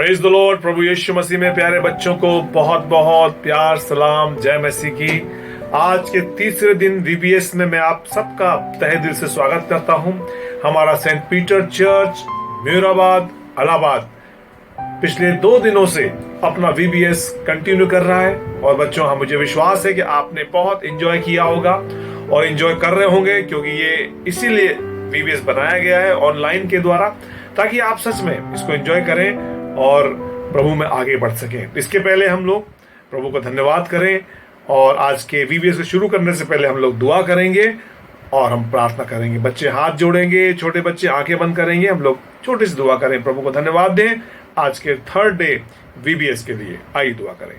Praise the Lord. प्रभु यीशु मसीह में प्यारे बच्चों को बहुत बहुत प्यार, सलाम, जय मसीह की। आज के तीसरे दिन वीबीएस में मैं आप सबका तहे दिल से स्वागत करता हूं। हमारा सेंट पीटर चर्च म्यूराबाद इलाहाबाद पिछले 2 दिनों से अपना वीबीएस कंटिन्यू कर रहा है। और बच्चों, मुझे विश्वास है कि आपने बहुत एंजॉय किया होगा और एंजॉय कर रहे होंगे, क्योंकि ये इसीलिए वीबीएस बनाया गया है ऑनलाइन के द्वारा, ताकि आप सच में इसको एंजॉय करें और प्रभु में आगे बढ़ सकें। इसके पहले हम लोग प्रभु को धन्यवाद करें और आज के वीबीएस को शुरू करने से पहले हम लोग दुआ करेंगे और हम प्रार्थना करेंगे। बच्चे हाथ जोड़ेंगे, छोटे बच्चे आंखें बंद करेंगे, हम लोग छोटी सी दुआ करें, प्रभु को धन्यवाद दें आज के 3rd डे वीबीएस के लिए। आइए दुआ करें।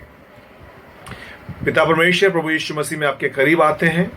पिता परमेश्वर, प्रभु यीशु मसीह में आपके करीब आते हैं,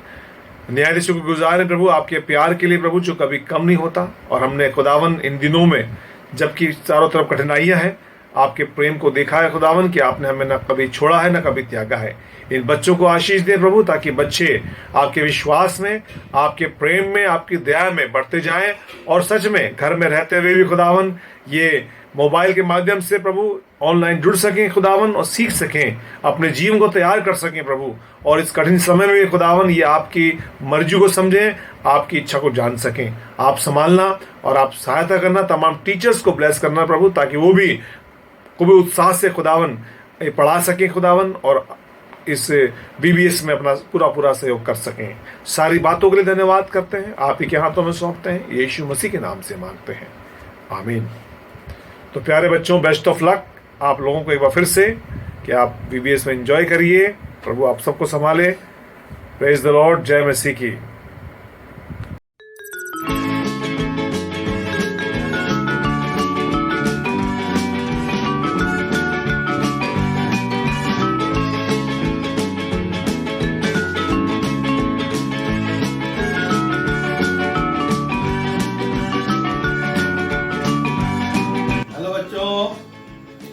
न्यायाधीशों को गुजार है प्रभु आपके प्यार के लिए प्रभु, जो कभी कम नहीं होता। और हमने खुदावन इन दिनों में, जबकि चारों तरफ कठिनाइयां हैं, आपके प्रेम को देखा है खुदावन कि आपने हमें न कभी छोड़ा है न कभी त्यागा है। इन बच्चों को आशीष दे प्रभु, ताकि बच्चे आपके विश्वास में, आपके प्रेम में, आपकी दया में बढ़ते जाएं और सच में घर में रहते हुए भी खुदावन ये मोबाइल के माध्यम से प्रभु ऑनलाइन जुड़ सकें खुदावन और सीख सकें, अपने जीवन को तैयार कर सकें प्रभु। और इस कठिन समय में भी खुदावन ये आपकी मर्जी को समझें, आपकी इच्छा को जान सकें। आप संभालना और आप सहायता करना, तमाम टीचर्स को ब्लेस करना प्रभु, ताकि वो भी खूब उत्साह से खुदावन पढ़ा सकें खुदावन और इस बीबीएस में अपना पूरा सहयोग कर सकें। सारी बातों के लिए धन्यवाद करते हैं, आप ही के हाथों में सौंपते हैं, यीशु मसीह के नाम से मांगते हैं, आमीन। तो प्यारे बच्चों, बेस्ट ऑफ लक आप लोगों को एक बार फिर से कि आप बीबीएस में एंजॉय करिए। प्रभु आप सबको संभाले। प्रेज द लॉर्ड, जय मसीह की।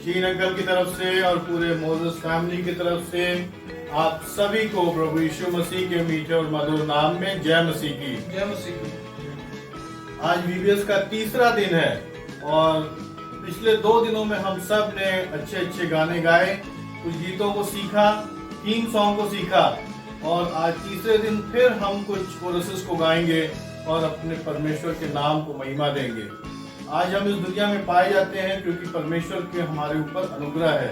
शीन अंकल की तरफ से और पूरे मोजेस फैमिली की तरफ से आप सभी को प्रभु यीशु मसीह के मीठे और मधुर नाम में जय मसीह की। जय मसीह की। आज वीबीएस का तीसरा दिन है और पिछले 2 दिनों में हम सब ने अच्छे अच्छे गाने गाए, कुछ गीतों को सीखा, थीम सॉन्ग को सीखा और आज तीसरे दिन फिर हम कुछ कोरसेस को गाएंगे और अपने परमेश्वर के नाम को महिमा देंगे। आज हम इस दुनिया में पाए जाते हैं क्योंकि परमेश्वर के हमारे ऊपर अनुग्रह है।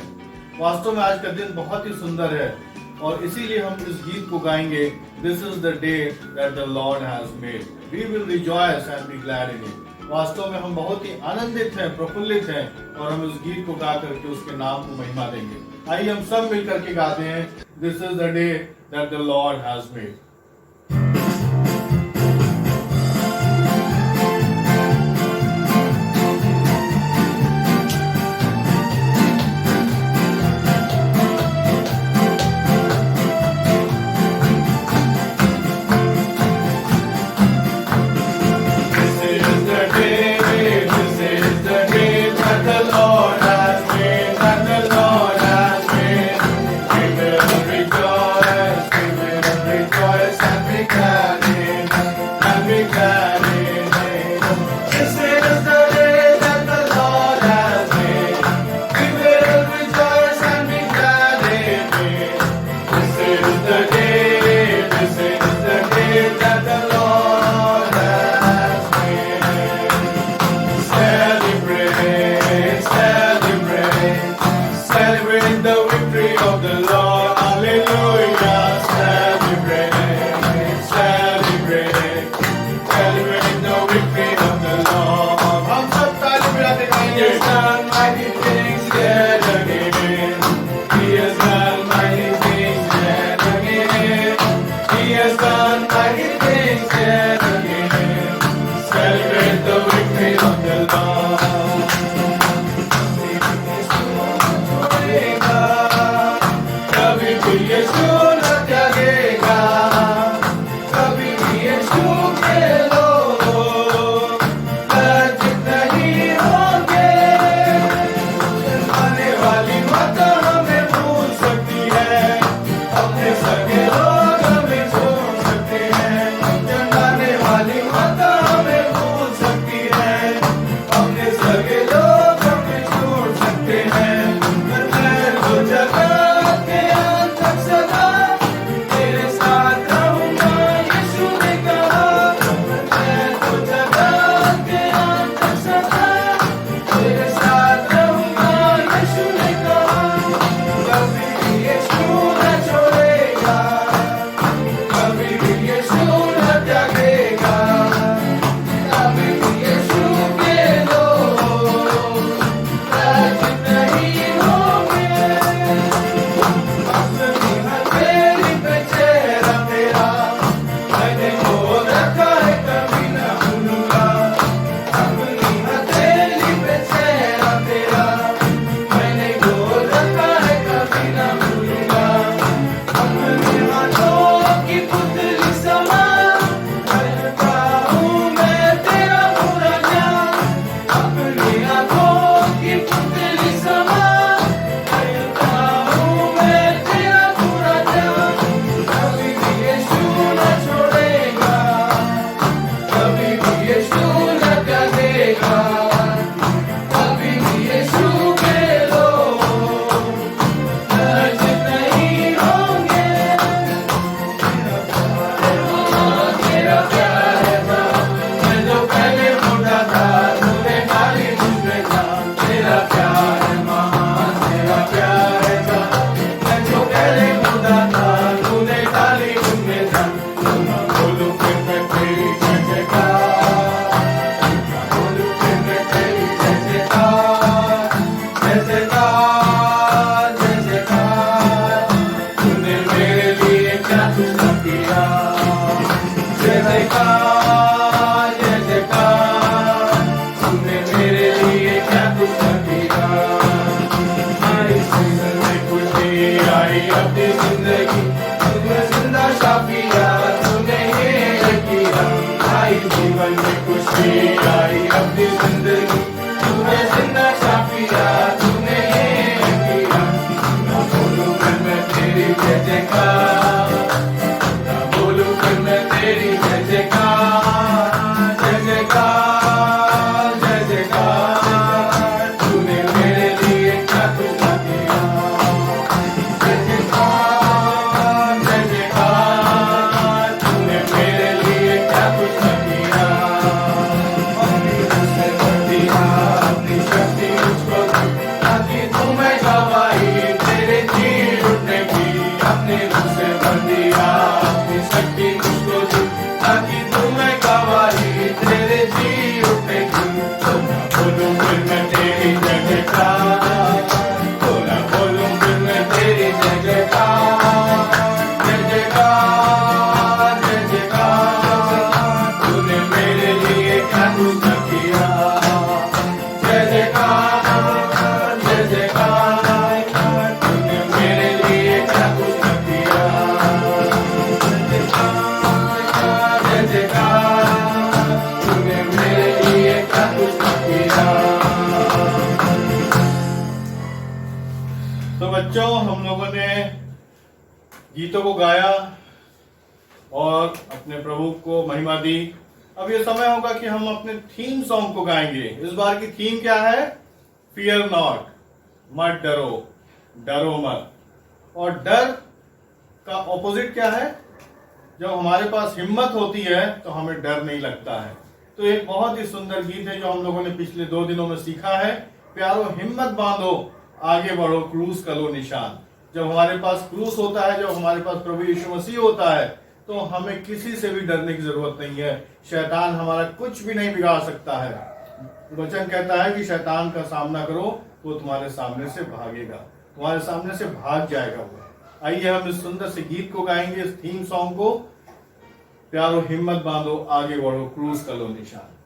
वास्तव में आज का दिन बहुत ही सुंदर है और इसीलिए हम इस गीत को गाएंगे, this is the day that the Lord has made, we will rejoice and be glad in it. वास्तव में हम बहुत ही आनंदित हैं, प्रफुल्लित हैं और हम इस गीत को गा करके उसके नाम को महिमा देंगे। आइए हम सब मिलकर के गाते हैं, this is the day that the Lord has made. Rejoice, तो बच्चों, हम लोगों ने गीतों को गाया और अपने प्रभु को महिमा दी। अब ये समय होगा कि हम अपने थीम सॉन्ग को गाएंगे। इस बार की थीम क्या है? फियर नॉट, मत डरो, डरो मत। और डर का ऑपोजिट क्या है? जब हमारे पास हिम्मत होती है तो हमें डर नहीं लगता है। तो एक बहुत ही सुंदर गीत है जो हम लोगों ने पिछले 2 दिनों में सीखा है। प्यारो हिम्मत बांधो, आगे बढ़ो, क्रूस करो निशान। जब हमारे पास क्रूस होता है, जब हमारे पास प्रभु यीशु मसीह होता है, तो हमें किसी से भी डरने की जरूरत नहीं है। शैतान हमारा कुछ भी नहीं बिगाड़ सकता है। वचन कहता है कि शैतान का सामना करो, वो तुम्हारे सामने से भागेगा, तुम्हारे सामने से भाग जाएगा वो। आइए हम इस सुंदर से गीत को गाएंगे, इस थीम सॉन्ग को। प्यारो हिम्मत बांधो, आगे बढ़ो, क्रूस करो निशान।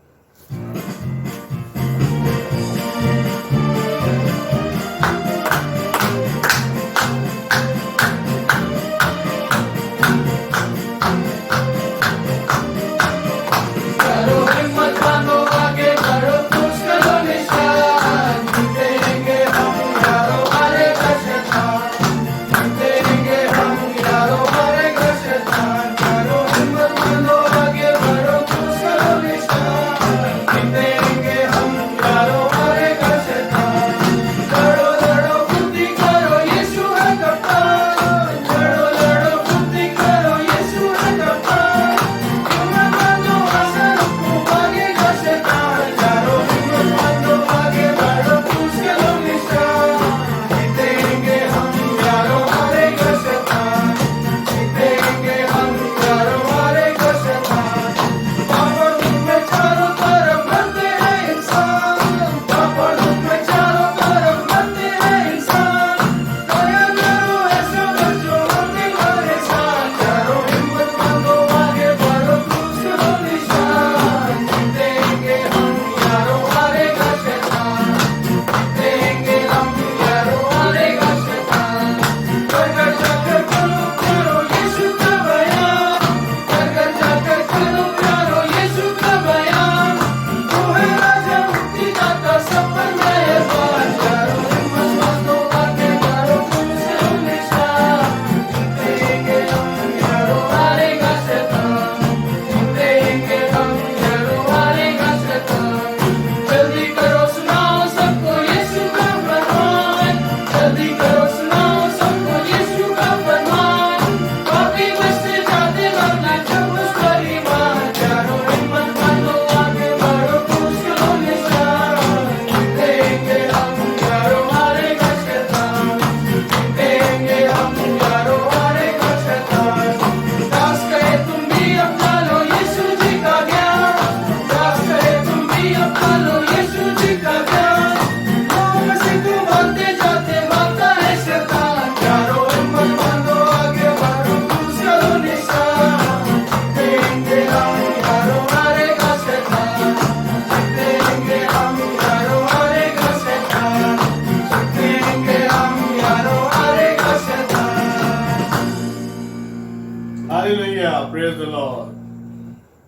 Hallelujah. Praise the Lord.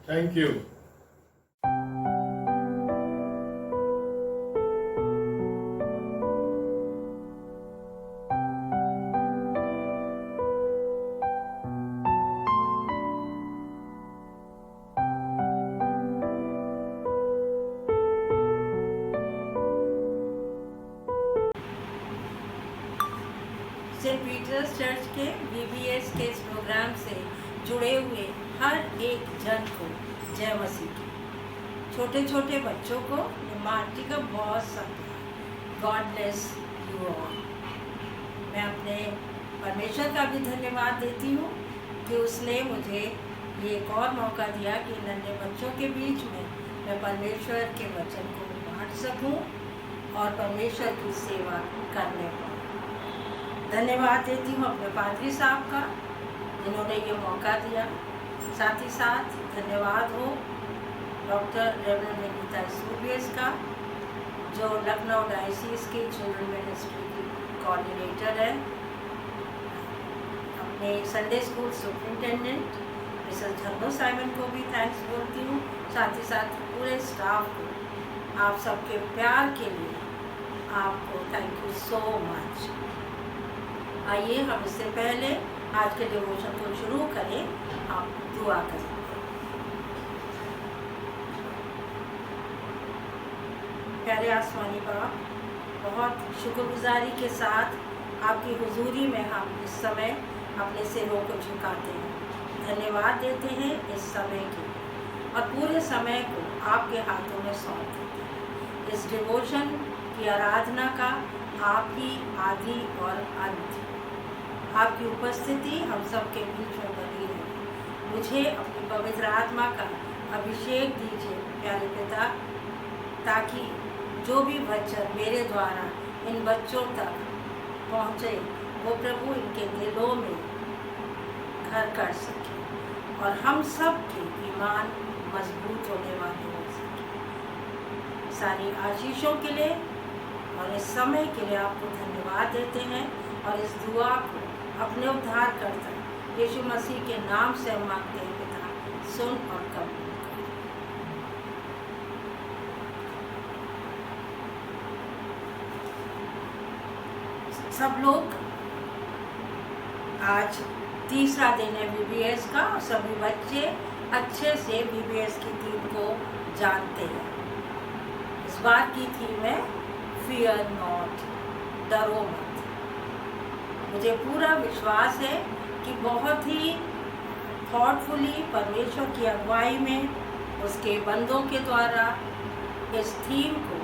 Thank you. Saint Peter's church के VBS के इस प्रोग्राम से जुड़े हुए हर एक जन को जय मसीह की। छोटे छोटे बच्चों को आंटी का बहुत सब गॉड ब्लेस यू ऑल। मैं अपने परमेश्वर का भी धन्यवाद देती हूँ कि उसने मुझे ये एक और मौका दिया कि नन्हे बच्चों के बीच में मैं परमेश्वर के वचन को बांट सकूँ और परमेश्वर की सेवा करने पाऊँ। धन्यवाद देती हूँ अपने पादरी साहब का जिन्होंने ये मौका दिया। साथ ही साथ धन्यवाद हो डॉक्टर रेवरेंड विनीता सूबियस का जो लखनऊ डायसिस की चिल्ड्रन मिनिस्ट्री की कोऑर्डिनेटर है। अपने Sunday school superintendent Mrs Jhanno Simon को भी थैंक्स बोलती हूँ। साथ ही साथ पूरे स्टाफ को आप सबके प्यार के लिए आपको थैंक यू सो मच। आइए हम इससे पहले आज के डिवोशन को शुरू करें। हम दुआ करें। प्यारे आसमानी बाप, बहुत शुक्रगुजारी के साथ आपकी हुजूरी में हम इस समय अपने सिरों को झुकाते हैं, धन्यवाद देते हैं इस समय के, और पूरे समय को आपके हाथों में सौंप देते हैं। इस डिवोशन की आराधना का आप ही आदि और अंत, आपकी उपस्थिति हम सब के बीच में बनी रहे। मुझे अपनी पवित्र आत्मा का अभिषेक दीजिए प्यारे पिता, ताकि जो भी वचन मेरे द्वारा इन बच्चों तक पहुँचे वो प्रभु इनके दिलों में घर कर सके और हम सब के ईमान मजबूत होने वाले हो सके। सारी आशीषों के लिए और इस समय के लिए आपको धन्यवाद देते हैं, और इस दुआ को अपने उद्धारकर्ता यीशु मसीह के नाम से हम मांगते हैं पिता, सुन और कबूल। सब लोग, आज तीसरा दिन है VBS का, और सभी बच्चे अच्छे से VBS की थीम को जानते हैं। इस बार की थीम है फियर नॉट, डरो मत। मुझे पूरा विश्वास है कि बहुत ही थॉटफुली परमेश्वर की अगुवाई में उसके बंदों के द्वारा इस थीम को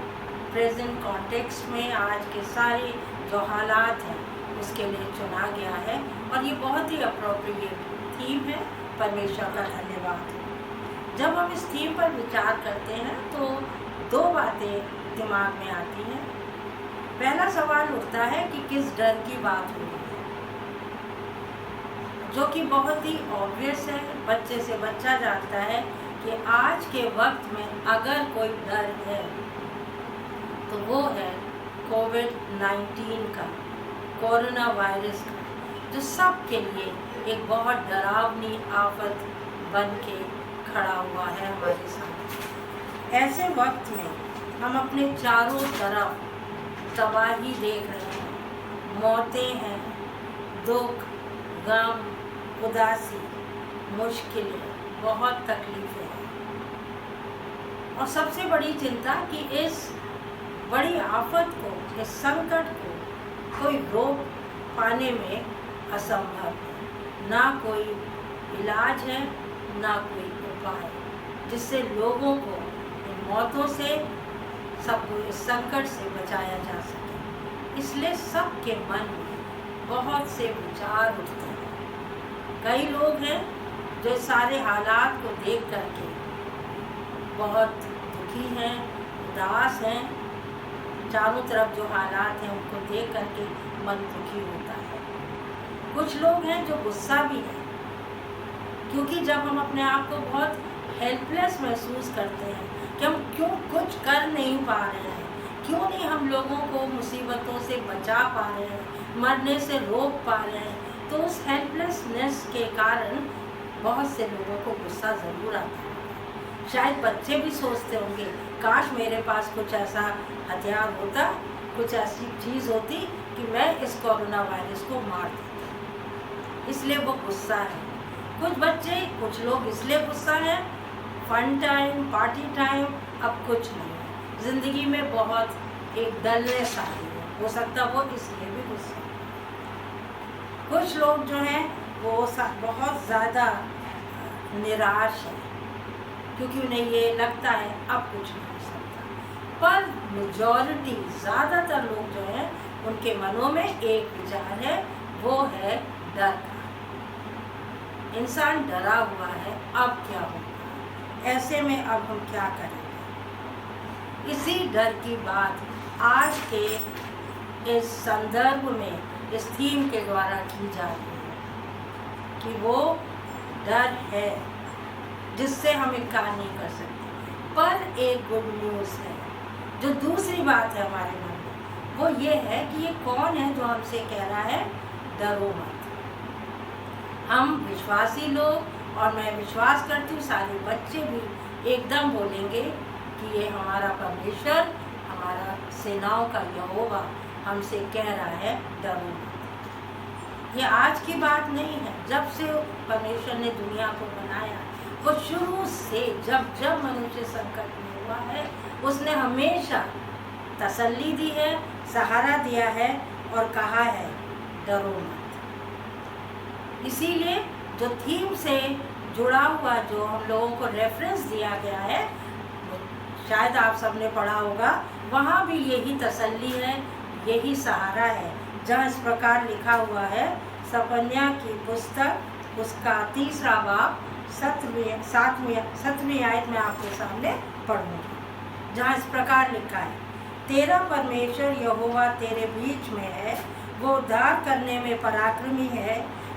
प्रेजेंट कॉन्टेक्स्ट में आज के सारे जो हालात हैं उसके लिए चुना गया है, और ये बहुत ही अप्रोप्रिएट थीम है। परमेश्वर का धन्यवाद। जब हम इस थीम पर विचार करते हैं तो दो बातें दिमाग में आती हैं। पहला सवाल उठता है कि किस डर की बात हो रही है, जो कि बहुत ही ऑब्वियस है, बच्चे से बच्चा जानता है कि आज के वक्त में अगर कोई डर है तो वो है कोविड-19 का, कोरोना वायरस का, जो सब के लिए एक बहुत डरावनी आफत बन के खड़ा हुआ है हमारे सामने। ऐसे वक्त में हम अपने चारों तरफ तबाही देख रहे हैं, मौतें हैं, दुख, गम, उदासी, मुश्किलें, बहुत तकलीफें हैं, और सबसे बड़ी चिंता कि इस बड़ी आफत को, इस संकट को कोई रोक पाने में असंभव है। ना कोई इलाज है, ना कोई उपाय जिससे लोगों को इन मौतों से, सबको इस संकट से बचाया जा सके। इसलिए सबके मन में बहुत से विचार उठते हैं। कई लोग हैं जो सारे हालात को देख करके बहुत दुखी हैं, उदास हैं। चारों तरफ जो हालात हैं उनको देख करके मन दुखी होता है। कुछ लोग हैं जो गुस्सा भी हैं, क्योंकि जब हम अपने आप को बहुत हेल्पलेस महसूस करते हैं कि हम क्यों कुछ कर नहीं पा रहे हैं, क्यों नहीं हम लोगों को मुसीबतों से बचा पा रहे हैं, मरने से रोक पा रहे हैं, तो उस हेल्पलेसनेस के कारण बहुत से लोगों को गुस्सा ज़रूर आता है। शायद बच्चे भी सोचते होंगे, काश मेरे पास कुछ ऐसा हथियार होता, कुछ ऐसी चीज़ होती कि मैं इस कोरोना वायरस को मार देता। इसलिए वो गुस्सा है। कुछ बच्चे, कुछ लोग इसलिए गुस्सा है, फन टाइम, पार्टी टाइम, अब कुछ नहीं है, ज़िंदगी में बहुत एक डलनेस आ रही है, हो सकता वो इसलिए भी गुस्सा है। कुछ लोग जो हैं वो बहुत ज़्यादा निराश है, क्योंकि उन्हें ये लगता है अब कुछ नहीं हो सकता। पर मेजॉरिटी, ज़्यादातर लोग जो हैं उनके मनों में एक विचार है, वो है डर का। इंसान डरा हुआ है, अब क्या होगा, ऐसे में अब हम क्या करेंगे। इसी डर की बात आज के इस संदर्भ में, इस थीम के द्वारा की जा रही है कि वो डर है जिससे हम इनकार नहीं कर सकते। पर एक गुड न्यूज़ है, जो दूसरी बात है हमारे मन में, वो ये है कि ये कौन है जो हमसे कह रहा है डरो मत। हम विश्वासी लोग, और मैं विश्वास करती हूँ सारे बच्चे भी एकदम बोलेंगे कि ये हमारा परमेश्वर, हमारा सेनाओं का यहोवा हमसे कह रहा है डरो मत। ये आज की बात नहीं है। जब से परमेश्वर ने दुनिया को बनाया, वो शुरू से जब जब मनुष्य संकट में हुआ है, उसने हमेशा तसल्ली दी है, सहारा दिया है और कहा है डरो मत। इसीलिए जो थीम से जुड़ा हुआ जो हम लोगों को रेफरेंस दिया गया है, शायद आप सबने पढ़ा होगा, वहाँ भी यही तसल्ली है, यही सहारा है। जहाँ इस प्रकार लिखा हुआ है, सपन्या की पुस्तक उसका 3 बाब 7वीं आयत में आपके सामने पढ़ूंगी, जहाँ इस प्रकार लिखा है, तेरा परमेश्वर यहोवा तेरे बीच में है, वो उद्धार करने में पराक्रमी है,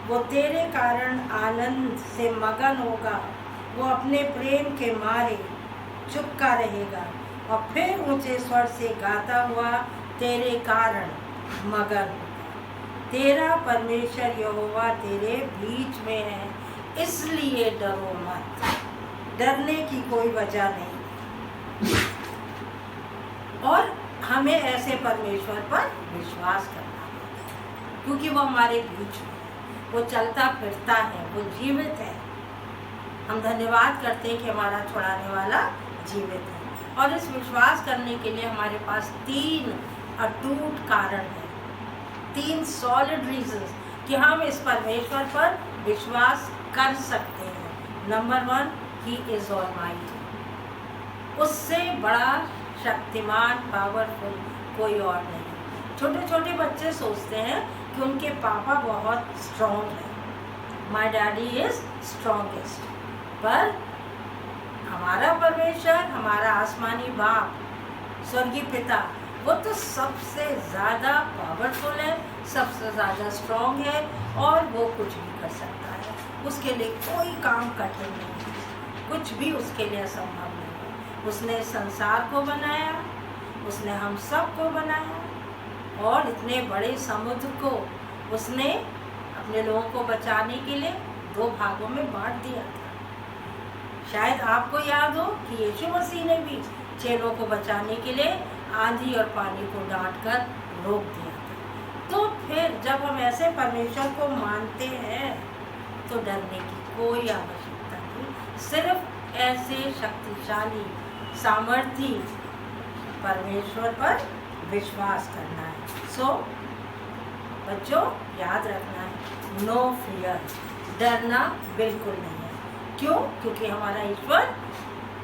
वो तेरे कारण आनंद से मगन होगा, वो अपने प्रेम के मारे चुपका रहेगा और फिर ऊंचे स्वर से गाता हुआ तेरे कारण मगन होगा। तेरा परमेश्वर यहोवा तेरे बीच में है, इसलिए डरो मत। डरने की कोई वजह नहीं। और हमें ऐसे परमेश्वर पर विश्वास करना है, क्योंकि वो हमारे बीच में, वो चलता फिरता है, वो जीवित है। हम धन्यवाद करते हैं कि हमारा छुड़ाने वाला जीवित है। और इस विश्वास करने के लिए हमारे पास 3 अटूट कारण हैं, 3 सॉलिड रीजंस कि हम इस परमेश्वर पर विश्वास कर सकते हैं। Number 1, he is almighty. उससे बड़ा शक्तिमान, पावरफुल कोई और नहीं। छोटे छोटे बच्चे सोचते हैं कि उनके पापा बहुत स्ट्रॉन्ग हैं, माई डैडी इज स्ट्रॉन्गेस्ट। पर हमारा परमेश्वर, हमारा आसमानी बाप, स्वर्गीय पिता, वो तो सबसे ज़्यादा पावरफुल है, सबसे ज़्यादा स्ट्रॉन्ग है और वो कुछ भी कर सकता है। उसके लिए कोई काम कठिन नहीं है, कुछ भी उसके लिए असंभव नहीं है। उसने संसार को बनाया, उसने हम सब को बनाया और इतने बड़े समुद्र को उसने अपने लोगों को बचाने के लिए 2 भागों में बांट दिया था। शायद आपको याद हो कि यीशु मसीह ने भी चेलों को बचाने के लिए आंधी और पानी को डांट कर रोक दिया था। तो फिर जब हम ऐसे परमेश्वर को मानते हैं तो डरने की कोई आवश्यकता नहीं। सिर्फ ऐसे शक्तिशाली, सामर्थी परमेश्वर पर विश्वास करना है। सो बच्चों, याद रखना है, नो फियर, डरना बिल्कुल नहीं है। क्यों? क्योंकि हमारा ईश्वर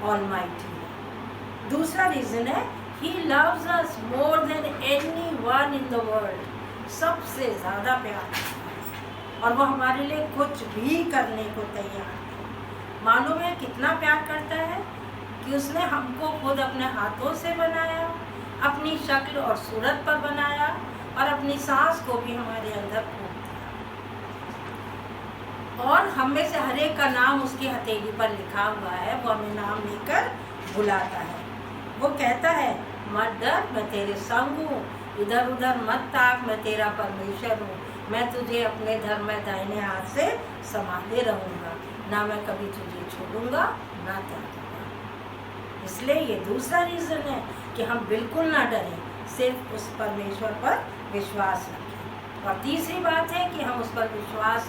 ऑलमाइटी है। दूसरा रीजन है, he loves us more than anyone in the world. सबसे ज़्यादा प्यार करता है और वो हमारे लिए कुछ भी करने को तैयार है। मालूम है कितना प्यार करता है कि उसने हमको खुद अपने हाथों से बनाया, अपनी शक्ल और सूरत पर बनाया और अपनी सांस को भी हमारे अंदर फूंक दिया। और हम में से हर एक का नाम उसकी हथेली पर लिखा हुआ है, वो हमें नाम लेकर बुलाता है। वो कहता है, मत डर, मैं तेरे संग हूँ, इधर उधर मत ताक, मैं तेरा परमेश्वर हूँ, मैं तुझे अपने धर्म में दाहिने हाथ से संभाले रहूँगा, ना मैं कभी तुझे छोड़ूंगा ना त्यागूंगा। इसलिए ये दूसरा रीज़न है कि हम बिल्कुल ना डरें, सिर्फ उस परमेश्वर पर विश्वास रखें। और तीसरी बात है कि हम उस पर विश्वास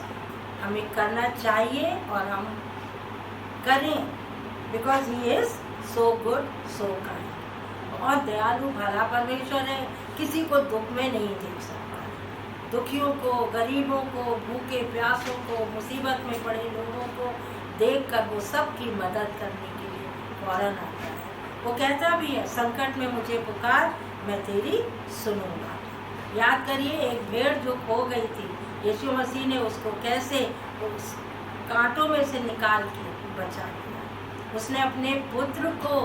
हमें करना चाहिए और हम करें, because he is so good, so kind. और दयालु भला परमेश्वर है, किसी को दुख में नहीं देख सकता। दुखियों को, गरीबों को, भूखे प्यासों को, मुसीबत में पड़े लोगों को देखकर वो सबकी मदद करने के लिए फौरन आता है। वो कहता भी है, संकट में मुझे पुकार, मैं तेरी सुनूंगा। याद करिए, एक भेड़ जो खो गई थी, यीशु मसीह ने उसको कैसे उस कांटों में से निकाल के बचा लिया। उसने अपने पुत्र को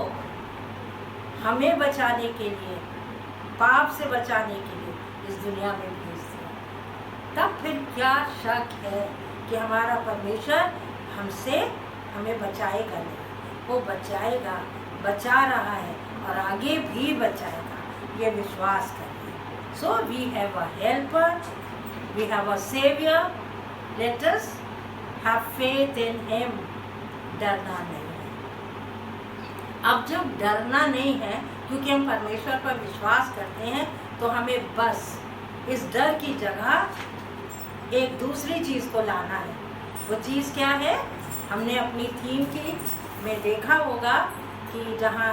हमें बचाने के लिए, पाप से बचाने के लिए इस दुनिया में भेज दिया। तब फिर क्या शक है कि हमारा परमेश्वर हमसे हमें बचाएगा नहीं। वो बचाएगा, बचा रहा है और आगे भी बचाएगा, ये विश्वास करिए। So we have a helper, we have a saviour, let us have faith in him. डरना नहीं है। अब जब डरना नहीं है, क्योंकि हम परमेश्वर पर विश्वास करते हैं, तो हमें बस इस डर की जगह एक दूसरी चीज़ को लाना है। वो चीज़ क्या है? हमने अपनी थीम की में देखा होगा कि जहाँ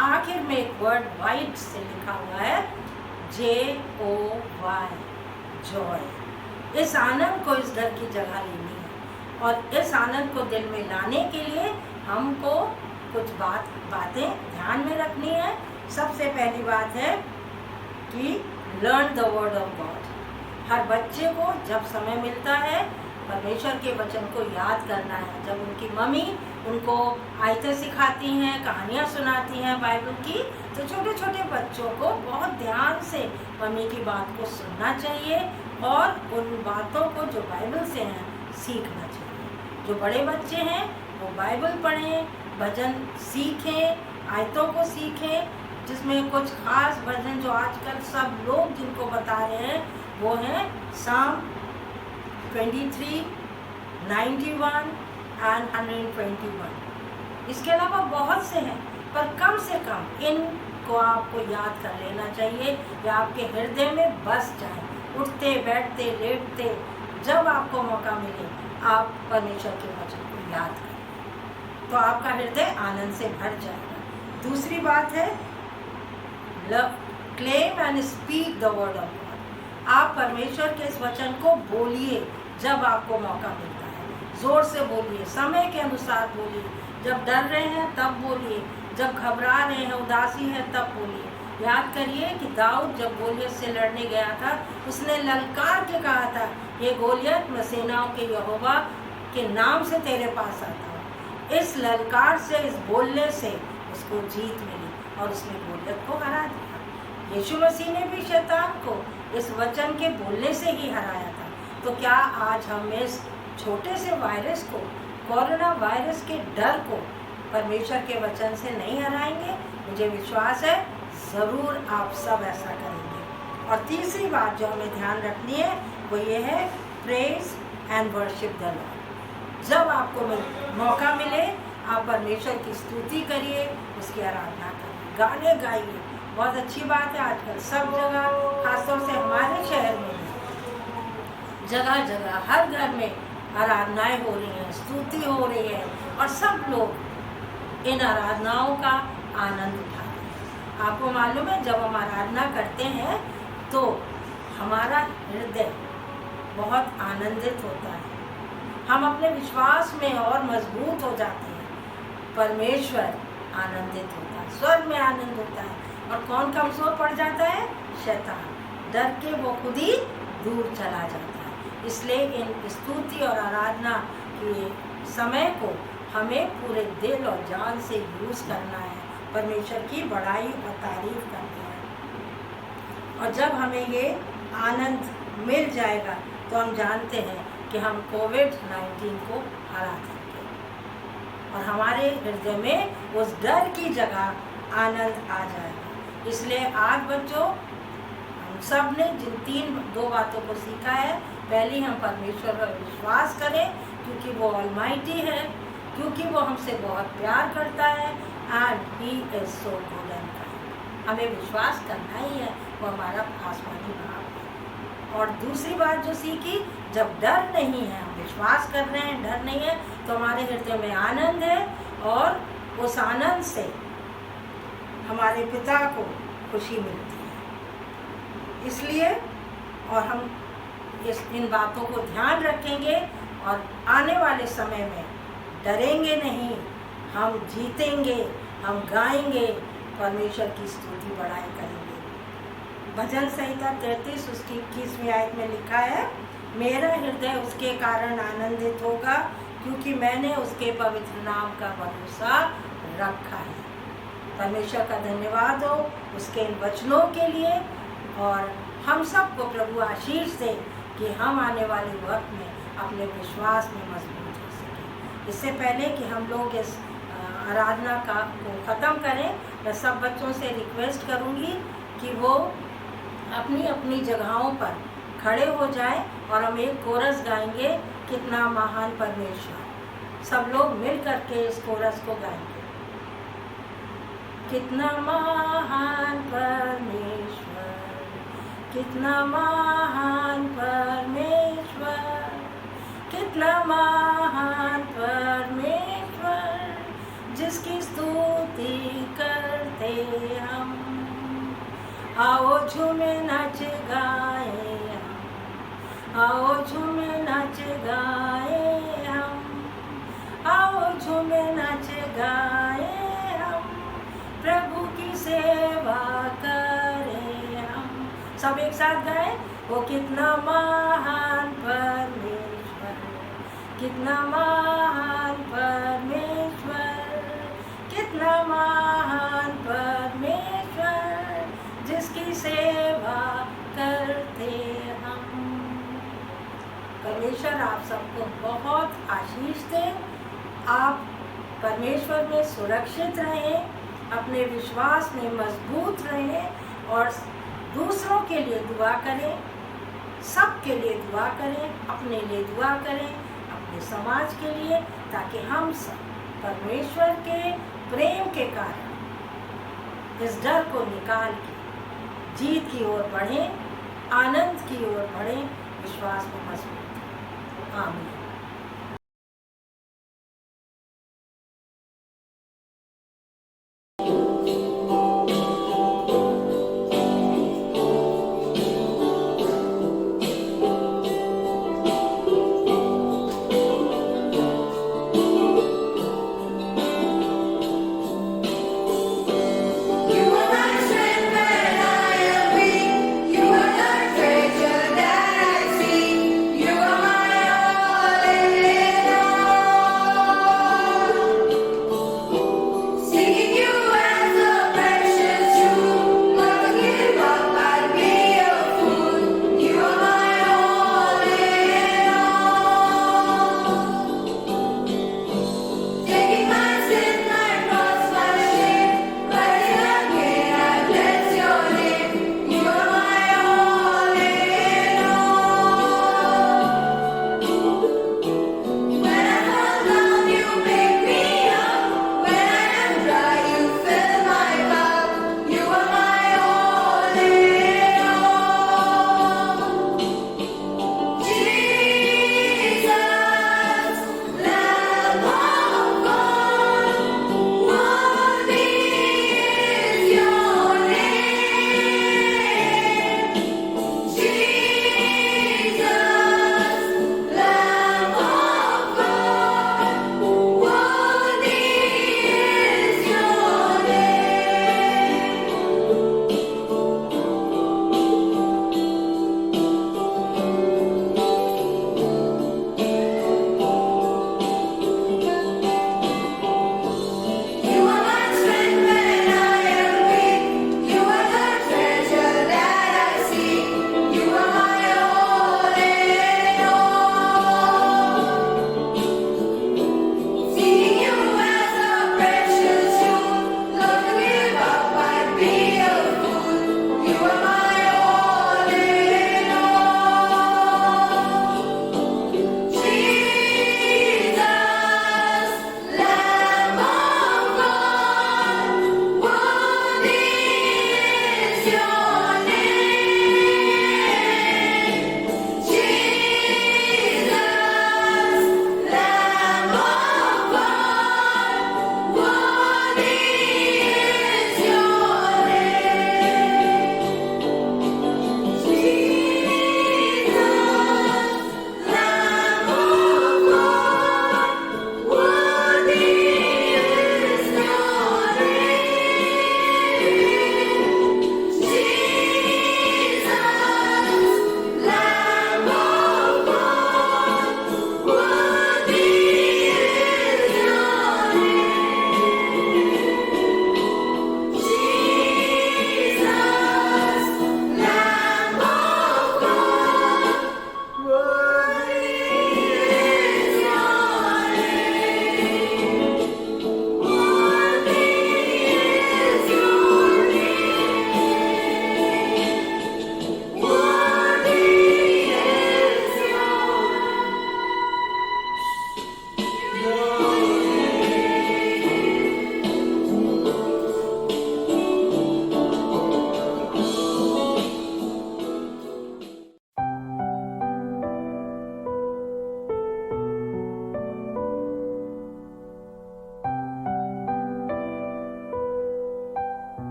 आखिर में एक वर्ड वाइट से लिखा हुआ है JOY, जॉय। इस आनंद को इस डर की जगह लेनी है और इस आनंद को दिल में लाने के लिए हमको कुछ बातें ध्यान में रखनी है। सबसे पहली बात है कि learn the word of God. हर बच्चे को जब समय मिलता है परमेश्वर के वचन को याद करना है। जब उनकी मम्मी उनको आयतें सिखाती हैं, कहानियाँ सुनाती हैं बाइबल की, तो छोटे छोटे बच्चों को बहुत ध्यान से मम्मी की बात को सुनना चाहिए और उन बातों को जो बाइबल से हैं सीखना चाहिए। जो बड़े बच्चे हैं वो बाइबल पढ़ें, भजन सीखें, आयतों को सीखें, जिसमें कुछ खास भजन जो आजकल सब लोग जिनको बता रहे हैं वो हैं साम 23, 91 एंड 121। इसके अलावा बहुत से हैं, पर कम से कम इनको आपको याद कर लेना चाहिए या आपके हृदय में बस जाए। उठते बैठते लेटते जब आपको मौका मिले आप परमेश्वर के वचन को याद करें तो आपका हृदय आनंद से भर जाएगा। दूसरी बात है claim and speak the word of God. आप परमेश्वर के इस वचन को बोलिए जब आपको मौका मिलता है, जोर से बोलिए, समय के अनुसार बोलिए। जब डर रहे हैं तब बोलिए, जब घबरा रहे हैं, उदासी है तब बोलिए। याद करिए कि दाऊद जब गोलियत से लड़ने गया था उसने ललकार के कहा था, ये गोलियत मैं सेनाओं के यहोवा के नाम से तेरे पास आता हूँ। इस ललकार से, इस बोलने से उसको जीत मिली और उसने गोलियत को हरा दिया। यीशु मसीह ने भी शैतान को इस वचन के बोलने से ही हराया था। तो क्या आज हम इस छोटे से वायरस को, कोरोना वायरस के डर को परमेश्वर के वचन से नहीं हराएंगे? मुझे विश्वास है ज़रूर आप सब ऐसा करेंगे। और तीसरी बात जो हमें ध्यान रखनी है वो ये है praise and worship the Lord. जब आपको मौका मिले आप परमेश्वर की स्तुति करिए, उसकी आराधना करिए, गाने गाइए। बहुत अच्छी बात है आजकल सब जगह, खासतौर से हमारे शहर में जगह जगह हर घर में आराधनाएं हो रही हैं, स्तुति हो रही है और सब लोग इन आराधनाओं का आनंद उठा रहे हैं। आपको मालूम है जब हम आराधना करते हैं तो हमारा हृदय बहुत आनंदित होता है, हम अपने विश्वास में और मजबूत हो जाते हैं। परमेश्वर आनंदित होता है, स्वर्ग में आनंद होता है। और कौन कमजोर पड़ जाता है? शैतान। डर के वो खुद ही दूर चला जाता है। इसलिए इन स्तुति और आराधना के समय को हमें पूरे दिल और जान से यूज़ करना है, परमेश्वर की बड़ाई और तारीफ करनी है। और जब हमें ये आनंद मिल जाएगा तो हम जानते हैं कि हम कोविड-19 को हरा देंगे और हमारे हृदय में उस डर की जगह आनंद आ जाएगा। इसलिए आज बच्चों हम सब ने जिन दो बातों को सीखा है, पहली हम परमेश्वर पर विश्वास करें क्योंकि वो ऑलमाइटी है, क्योंकि वो हमसे बहुत प्यार करता है and he is so good and kind. हमें विश्वास करना ही है, वो हमारा आसमानी बाप है। और दूसरी बात जो सीखी, जब डर नहीं है, हम विश्वास कर रहे हैं, डर नहीं है, तो हमारे हृदय में आनंद है और उस आनंद से हमारे पिता को खुशी मिलती है। इसलिए और हम इन बातों को ध्यान रखेंगे और आने वाले समय में डरेंगे नहीं, हम जीतेंगे, हम गाएंगे, परमेश्वर की स्तुति बढ़ाई करेंगे। भजन संहिता 33 उसकी 21वीं आयत में लिखा है, मेरा हृदय उसके कारण आनंदित होगा क्योंकि मैंने उसके पवित्र नाम का भरोसा रखा है। परमेश्वर का धन्यवाद हो उसके इन वचनों के लिए और हम सबको प्रभु आशीष दे कि हम आने वाले वक्त में अपने विश्वास में मजबूत हो सकें। इससे पहले कि हम लोग इस आराधना को ख़त्म करें, मैं सब बच्चों से रिक्वेस्ट करूंगी कि वो अपनी अपनी जगहों पर खड़े हो जाएं और हम एक कोरस गाएंगे, कितना महान परमेश्वर। सब लोग मिल करके इस कोरस को गाएंगे। कितना महान परमेश्वर, कितना महान परमेश्वर, झूमे नाच गाए आओ झूमे नाच गाए हम आओ झूमे नाच गाए हम प्रभु की सेवा करें हम। सब एक साथ गाए। वो कितना महान परमेश्वर, कितना महान परमेश्वर, कितना महान परमेश्वर, जिसकी सेवा करते हम। परमेश्वर आप सबको बहुत आशीष दे। आप परमेश्वर में सुरक्षित रहें, अपने विश्वास में मजबूत रहें और दूसरों के लिए दुआ करें, सबके लिए दुआ करें, अपने लिए दुआ करें, अपने समाज के लिए, ताकि हम सब परमेश्वर के प्रेम के कारण इस डर को निकाल के जीत की ओर बढ़ें, आनंद की ओर बढ़ें, विश्वास में मजबूत रहें। आमीन। You are my strength when I am weak. You are the treasure that I see. You are my all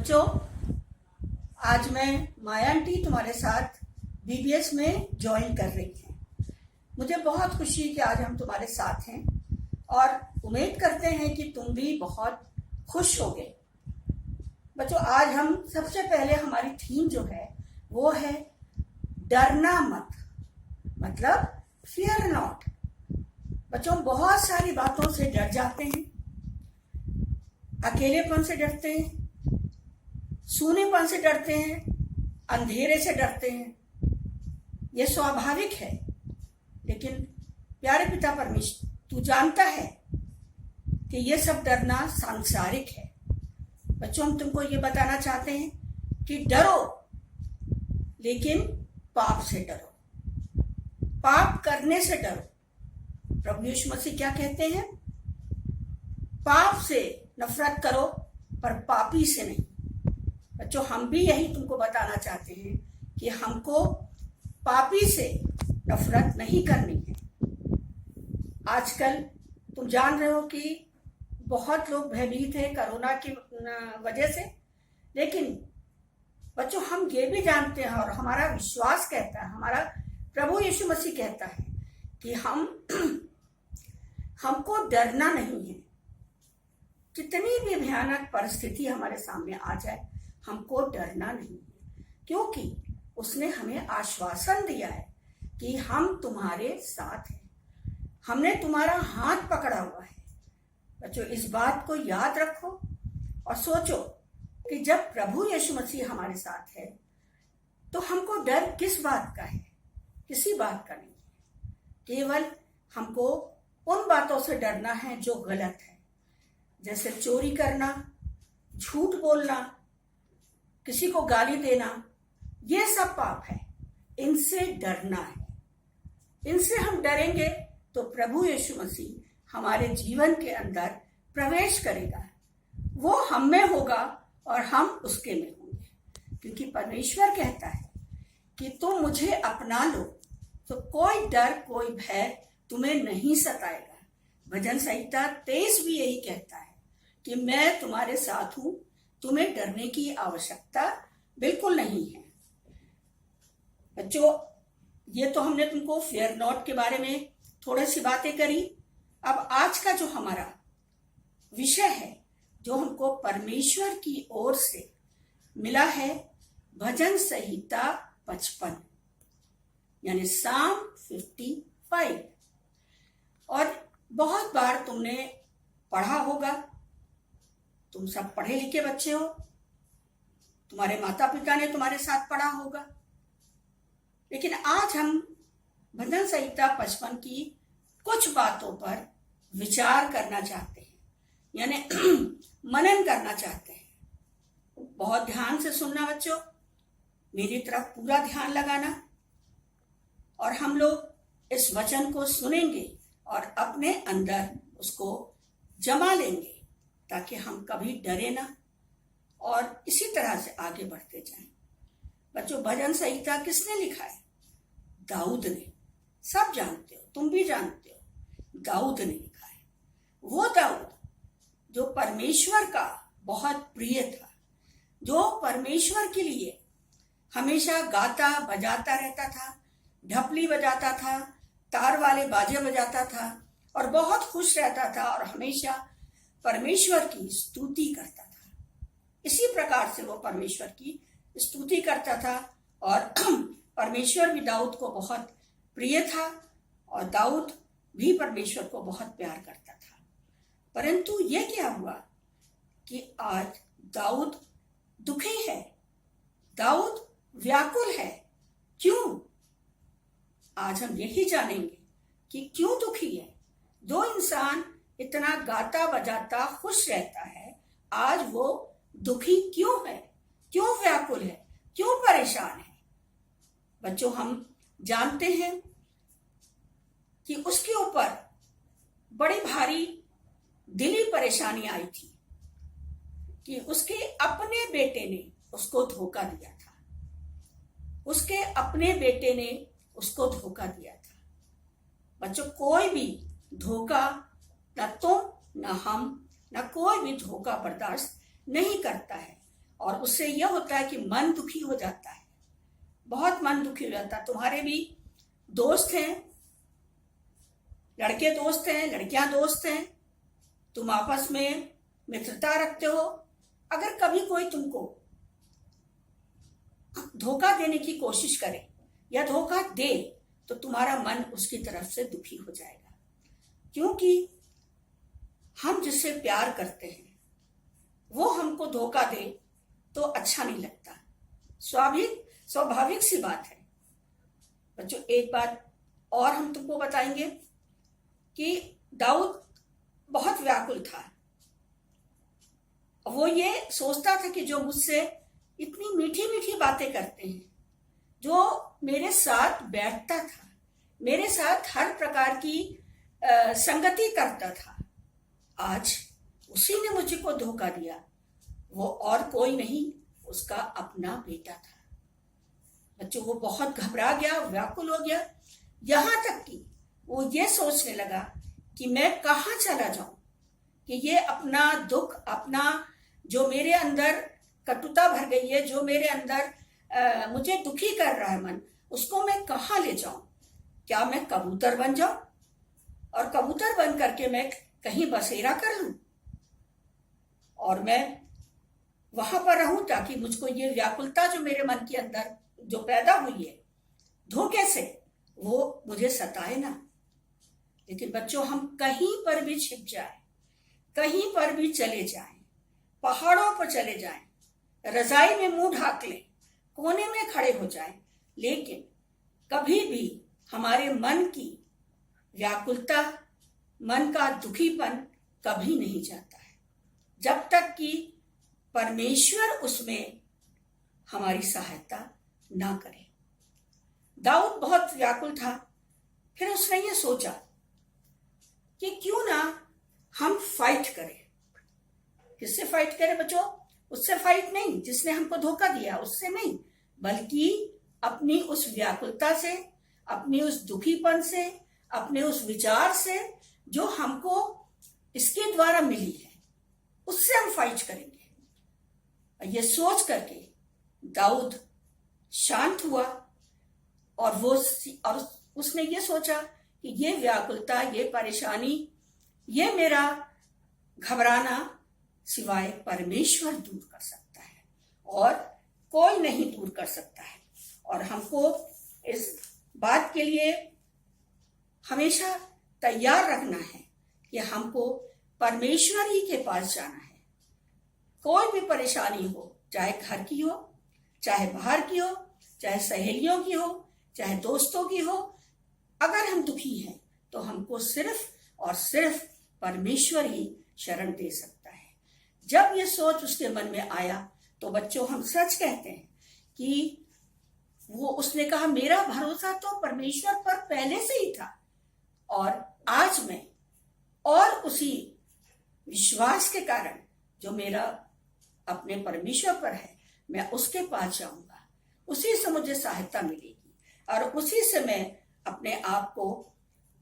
बच्चों, आज मैं माया आंटी तुम्हारे साथ बीबीएस में ज्वाइन कर रही हैं। मुझे बहुत खुशी है कि आज हम तुम्हारे साथ हैं और उम्मीद करते हैं कि तुम भी बहुत खुश होगे। बच्चों, आज हम सबसे पहले हमारी थीम जो है वो है डरना मत, मतलब फियर नॉट। बच्चों, बहुत सारी बातों से डर जाते हैं। अकेलेपन से डरते हैं, सूनेपन से डरते हैं, अंधेरे से डरते हैं। यह स्वाभाविक है, लेकिन प्यारे पिता परमेश्वर, तू जानता है कि यह सब डरना सांसारिक है। बच्चों, हम तुमको ये बताना चाहते हैं कि डरो, लेकिन पाप से डरो, पाप करने से डरो। प्रभु यीशु मसीह क्या कहते हैं? पाप से नफरत करो, पर पापी से नहीं। बच्चों, हम भी यही तुमको बताना चाहते हैं कि हमको पापी से नफरत नहीं करनी है। आजकल तुम जान रहे हो कि बहुत लोग भयभीत हैं कोरोना की वजह से, लेकिन बच्चों हम ये भी जानते हैं और हमारा विश्वास कहता है, हमारा प्रभु यीशु मसीह कहता है कि हमको डरना नहीं है। कितनी भी भयानक परिस्थिति हमारे सामने आ जाए, हमको डरना नहीं है, क्योंकि उसने हमें आश्वासन दिया है कि हम तुम्हारे साथ हैं, हमने तुम्हारा हाथ पकड़ा हुआ है। बच्चों, इस बात को याद रखो और सोचो कि जब प्रभु यीशु मसीह हमारे साथ है तो हमको डर किस बात का है? किसी बात का नहीं है। केवल हमको उन बातों से डरना है जो गलत है, जैसे चोरी करना, झूठ बोलना, किसी को गाली देना। ये सब पाप है, इनसे डरना है। इनसे हम डरेंगे तो प्रभु यीशु मसीह हमारे जीवन के अंदर प्रवेश करेगा, वो हम में होगा और हम उसके में होंगे, क्योंकि परमेश्वर कहता है कि तुम मुझे अपना लो तो कोई डर, कोई भय तुम्हें नहीं सताएगा। भजन संहिता 23 भी यही कहता है कि मैं तुम्हारे साथ हूं, तुम्हें डरने की आवश्यकता बिल्कुल नहीं है। बच्चों, ये तो हमने तुमको फियर नॉट के बारे में थोड़ी सी बातें करी। अब आज का जो हमारा विषय है, जो हमको परमेश्वर की ओर से मिला है, भजन संहिता 55 यानी साम 55। और बहुत बार तुमने पढ़ा होगा, तुम सब पढ़े लिखे बच्चे हो, तुम्हारे माता पिता ने तुम्हारे साथ पढ़ा होगा, लेकिन आज हम भजन संहिता 55 की कुछ बातों पर विचार करना चाहते हैं, यानी मनन करना चाहते हैं। बहुत ध्यान से सुनना बच्चों, मेरी तरफ पूरा ध्यान लगाना, और हम लोग इस वचन को सुनेंगे और अपने अंदर उसको जमा लेंगे, ताकि हम कभी डरे ना और इसी तरह से आगे बढ़ते जाएं। बच्चों, भजन संहिता किसने लिखा है? दाऊद ने। सब जानते हो, तुम भी जानते हो, दाऊद ने लिखा है। वो दाऊद जो परमेश्वर का बहुत प्रिय था, जो परमेश्वर के लिए हमेशा गाता बजाता रहता था, ढपली बजाता था, तार वाले बाजे बजाता था और बहुत खुश रहता था और हमेशा परमेश्वर की स्तुति करता था। इसी प्रकार से वो परमेश्वर की स्तुति करता था और परमेश्वर भी दाऊद को बहुत प्रिय था और दाऊद भी परमेश्वर को बहुत प्यार करता था। परंतु ये क्या हुआ कि आज दाऊद दुखी है, दाऊद व्याकुल है। क्यों? आज हम यही जानेंगे कि क्यों दुखी है। जो इंसान इतना गाता बजाता खुश रहता है, आज वो दुखी क्यों है, क्यों व्याकुल है, क्यों परेशान है? बच्चों, हम जानते हैं कि उसके ऊपर बड़ी भारी दिली परेशानी आई थी कि उसके अपने बेटे ने उसको धोखा दिया था। उसके अपने बेटे ने उसको धोखा दिया था। बच्चों, कोई भी धोखा, न तुम न हम, न कोई भी धोखा बर्दाश्त नहीं करता है। और उससे यह होता है कि मन दुखी हो जाता है, बहुत मन दुखी हो जाता है। तुम्हारे भी दोस्त हैं, लड़के दोस्त हैं, लड़कियां दोस्त हैं, तुम आपस में मित्रता रखते हो। अगर कभी कोई तुमको धोखा देने की कोशिश करे या धोखा दे तो तुम्हारा मन उसकी तरफ से दुखी हो जाएगा, क्योंकि हम जिससे प्यार करते हैं वो हमको धोखा दे तो अच्छा नहीं लगता। स्वाभाविक सी बात है। बच्चों, एक बात और हम तुमको बताएंगे कि दाऊद बहुत व्याकुल था। वो ये सोचता था कि जो मुझसे इतनी मीठी मीठी बातें करते हैं, जो मेरे साथ बैठता था, मेरे साथ हर प्रकार की संगति करता था, आज उसी ने मुझको धोखा दिया। वो और कोई नहीं, उसका अपना बेटा था। बच्चों, वो बहुत घबरा गया, व्याकुल हो गया, यहां तक कि वो ये सोचने लगा कि मैं कहाँ चला जाऊं, कि ये अपना दुख, अपना जो मेरे अंदर कटुता भर गई है, जो मेरे अंदर मुझे दुखी कर रहा है मन, उसको मैं कहाँ ले जाऊं? क्या मैं कबूतर बन जाऊं और कबूतर बन करके मैं कहीं बसेरा कर लूं और मैं वहां पर रहूं, ताकि मुझको ये व्याकुलता जो मेरे मन के अंदर जो पैदा हुई है धोखे से, वो मुझे सताए ना। लेकिन बच्चों, हम कहीं पर भी छिप जाए, कहीं पर भी चले जाएं, पहाड़ों पर चले जाएं, रजाई में मुंह ढाक लें, कोने में खड़े हो जाएं, लेकिन कभी भी हमारे मन की व्याकुलता, मन का दुखीपन कभी नहीं जाता है, जब तक कि परमेश्वर उसमें हमारी सहायता ना करे। दाऊद बहुत व्याकुल था। फिर उसने ये सोचा कि क्यों ना हम फाइट करें। किससे फाइट करें बच्चों? उससे फाइट नहीं जिसने हमको धोखा दिया, उससे नहीं, बल्कि अपनी उस व्याकुलता से, अपनी उस दुखीपन से, अपने उस विचार से जो हमको इसके द्वारा मिली है, उससे हम फाइट करेंगे। ये सोच करके दाऊद शांत हुआ और उसने ये सोचा कि ये व्याकुलता, ये परेशानी, ये मेरा घबराना सिवाय परमेश्वर दूर कर सकता है और कोई नहीं दूर कर सकता है। और हमको इस बात के लिए हमेशा तैयार रखना है कि हमको परमेश्वर ही के पास जाना है। कोई भी परेशानी हो, चाहे घर की हो, चाहे बाहर की हो, चाहे सहेलियों की हो, चाहे दोस्तों की हो, अगर हम दुखी हैं तो हमको सिर्फ और सिर्फ परमेश्वर ही शरण दे सकता है। जब ये सोच उसके मन में आया तो बच्चों, हम सच कहते हैं कि उसने कहा, मेरा भरोसा तो परमेश्वर पर पहले से ही था और आज मैं और उसी विश्वास के कारण जो मेरा अपने परमेश्वर पर है, मैं उसके पास जाऊंगा, उसी से मुझे सहायता मिलेगी और उसी से मैं अपने आप को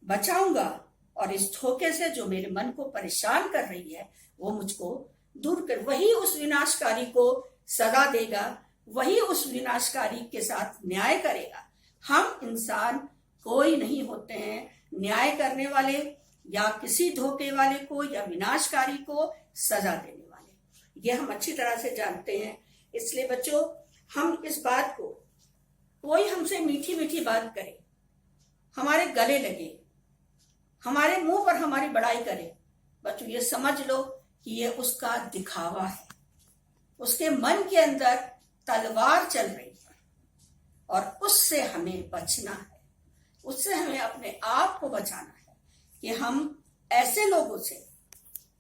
बचाऊंगा और इस धोखे से जो मेरे मन को परेशान कर रही है वो मुझको दूर कर, वही उस विनाशकारी को सजा देगा, वही उस विनाशकारी के साथ न्याय करेगा। हम इंसान कोई नहीं होते हैं न्याय करने वाले या किसी धोखे वाले को या विनाशकारी को सजा देने वाले, ये हम अच्छी तरह से जानते हैं। इसलिए बच्चों, हम इस बात को, कोई हमसे मीठी मीठी बात करे, हमारे गले लगे, हमारे मुंह पर हमारी बड़ाई करे, बच्चों ये समझ लो कि ये उसका दिखावा है, उसके मन के अंदर तलवार चल रही है और उससे हमें बचना है, उससे हमें अपने आप को बचाना है कि हम ऐसे लोगों से,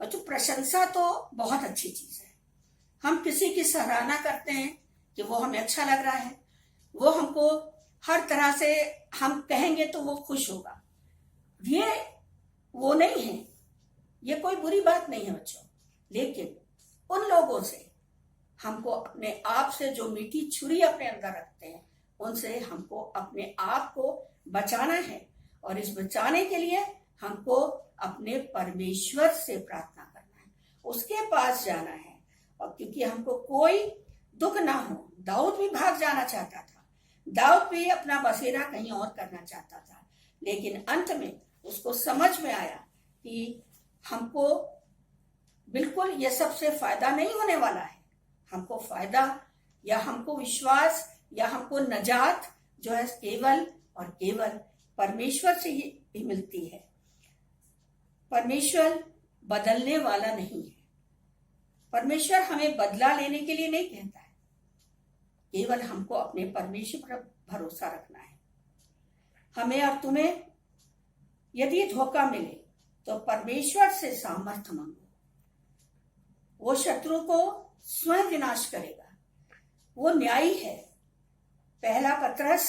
बच्चों प्रशंसा तो बहुत अच्छी चीज है, हम किसी की सराहना करते हैं कि वो हमें अच्छा लग रहा है, वो हमको हर तरह से हम कहेंगे तो वो खुश होगा, ये वो नहीं है, ये कोई बुरी बात नहीं है बच्चों। लेकिन उन लोगों से हमको अपने आप से, जो मीठी छुरी अपने अंदर रखते हैं, उनसे हमको अपने आप को बचाना है और इस बचाने के लिए हमको अपने परमेश्वर से प्रार्थना करना है, उसके पास जाना है। और क्योंकि हमको कोई दुख ना हो। दाऊद भी भाग जाना चाहता था, दाऊद भी अपना बसेरा कहीं और करना चाहता था, लेकिन अंत में उसको समझ में आया कि हमको बिल्कुल ये सबसे फायदा नहीं होने वाला है। हमको फायदा या हमको विश्वास या हमको नजात जो है केवल और केवल परमेश्वर से ही मिलती है। परमेश्वर बदलने वाला नहीं है। परमेश्वर हमें बदला लेने के लिए नहीं कहता है, केवल हमको अपने परमेश्वर पर भरोसा रखना है। हमें और तुम्हें यदि धोखा मिले तो परमेश्वर से सामर्थ्य मांगो। वो शत्रु को स्वयं विनाश करेगा, वो न्यायी है। पहला पत्रस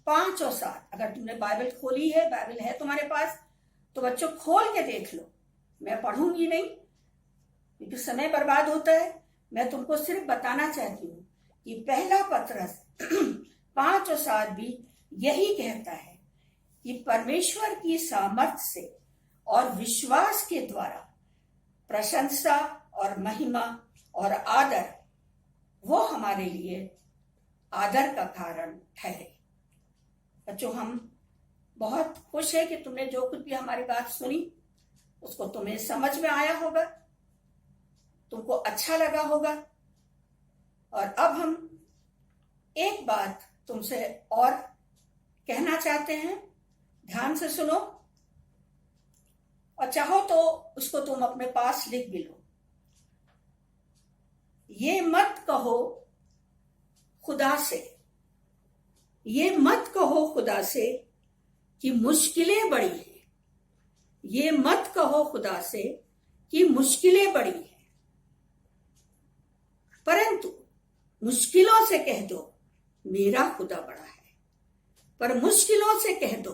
5 और 7। अगर तुमने बाइबल खोली है, बाइबल है तुम्हारे पास, तो बच्चों खोल के देख लो। मैं पढ़ूंगी नहीं क्योंकि समय बर्बाद होता है। मैं तुमको सिर्फ बताना चाहती हूँ कि पहला पत्रस 5 और 7 भी यही कहता है कि परमेश्वर की सामर्थ्य से और विश्वास के द्वारा प्रशंसा और महिमा और आदर वो हमारे लिए आदर का कारण ठहरे। बच्चों, हम बहुत खुश है कि तुमने जो कुछ भी हमारी बात सुनी उसको तुम्हें समझ में आया होगा, तुमको अच्छा लगा होगा। और अब हम एक बात तुमसे और कहना चाहते हैं, ध्यान से सुनो और चाहो तो उसको तुम अपने पास लिख भी लो। ये मत कहो खुदा से, ये मत कहो खुदा से कि मुश्किलें बड़ी हैं। ये मत कहो खुदा से कि मुश्किलें बड़ी हैं, परंतु मुश्किलों से कह दो मेरा खुदा बड़ा है। पर मुश्किलों से कह दो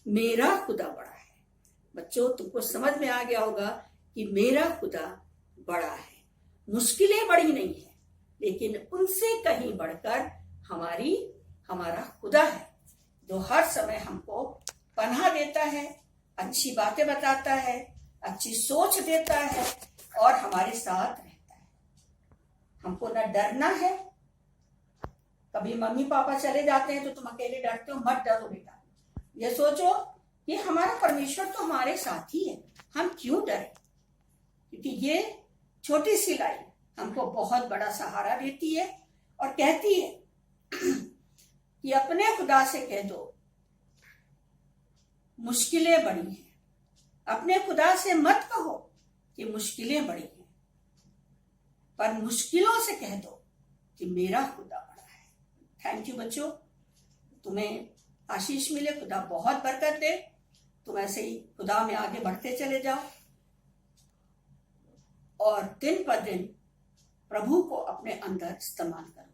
मेरा खुदा बड़ा है। बच्चों, तुमको समझ में आ गया होगा कि मेरा खुदा बड़ा है। मुश्किलें बड़ी नहीं है, लेकिन उनसे कहीं बढ़कर हमारा खुदा है, जो हर समय हमको पनाह देता है, अच्छी बातें बताता है, अच्छी सोच देता है और हमारे साथ रहता है। हमको न डरना है। कभी मम्मी पापा चले जाते हैं तो तुम अकेले डरते हो, मत डरो बेटा। ये सोचो कि हमारा परमेश्वर तो हमारे साथ ही है, हम क्यों डरें? क्योंकि ये छोटी सी लाइन हमको बहुत बड़ा सहारा देती है और कहती है कि अपने खुदा से कह दो मुश्किलें बड़ी हैं। अपने खुदा से मत कहो कि मुश्किलें बड़ी हैं, पर मुश्किलों से कह दो कि मेरा खुदा बड़ा है। थैंक यू बच्चों, तुम्हें आशीष मिले, खुदा बहुत बरकत दे। तुम ऐसे ही खुदा में आगे बढ़ते चले जाओ और दिन पर दिन प्रभु को अपने अंदर इस्तेमाल करो,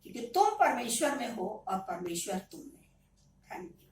क्योंकि तुम परमेश्वर में हो और परमेश्वर तुम में है। Thank you.